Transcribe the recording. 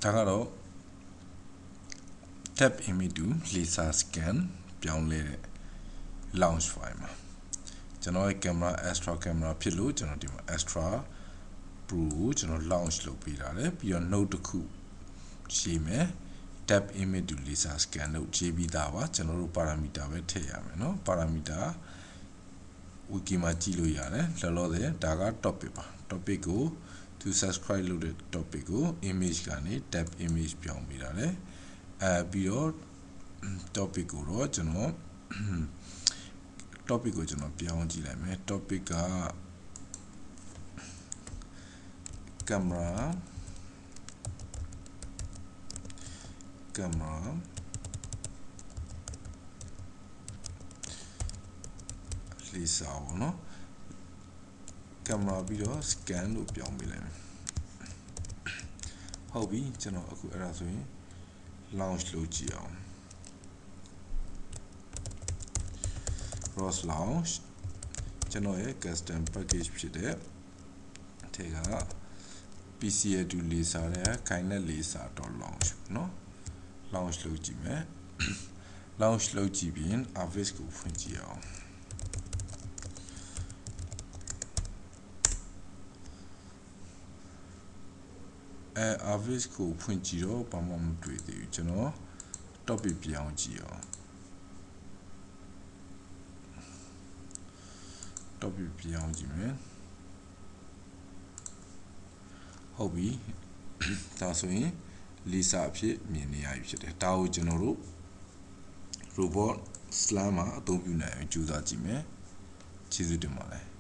다가로 depthimage to laserscan 병래 launch file 마. 저는 camera extra camera 필로 저는 디 extra pro 저는 launchလုပ်ပေးတာလေပြီးတော့ note တစ်ခုရှိမယ် depthimage to laserscan လို့ရေးပြီးသားပါကျွန်တော်တို့ parameter ပဲထည့်ရမယ်เนาะ parameter wiki မှာကြည့်လို့ရတယ်လောလောဆယ်ဒါက topic ပါ topic ကို to subscribe လုပ်တဲ့ topic ကို image ကနေ depthimage ပြောင်းပေးတာလေပြီးတော့ topic ကိုတော့ကျွန်တော် topic ကိုကျွန်တော်ပြောင်းကြည့်လိုက်မယ် topic က camera laser ပေါ့နော် camera ပြီးတော့ scan လို့ပြောင်းပေးလိုက်မယ်ဟုတ်ပြီကျွန်တော်အခုအဲ့ဒါဆိုရင် launch လုပ်ကြည့်အောင် ROS launch ကျွန်တော်ရဲ့ custom package ဖြစ်တဲ့ထဲက PC ရဲ့ to laser နဲ့ kinet laser.launch เนาะ launch လုပ်ကြည့်မယ် launch လုပ်ကြည့်ပြီး office ကိုဖွင့်ကြည့်အောင်office ကိုဖွင့်ကြည့်တော့ဘာမှမတွေ့သေးဘူးကျွန်တော် topic ပြောင်းကြည့်အောင် topic ပြောင်းကြည့်မယ်ဟုတ်ပြီဒါဆိုရင် laser အဖြစ်မြင်နေရပြီဖြစ်တယ်ဒါကိုကျွန်တော်တို့ robot slam မှာအသုံးပြုနိုင်အောင်ကြိုးစားကြည့်မယ်ကျေးဇူးတင်ပါတယ်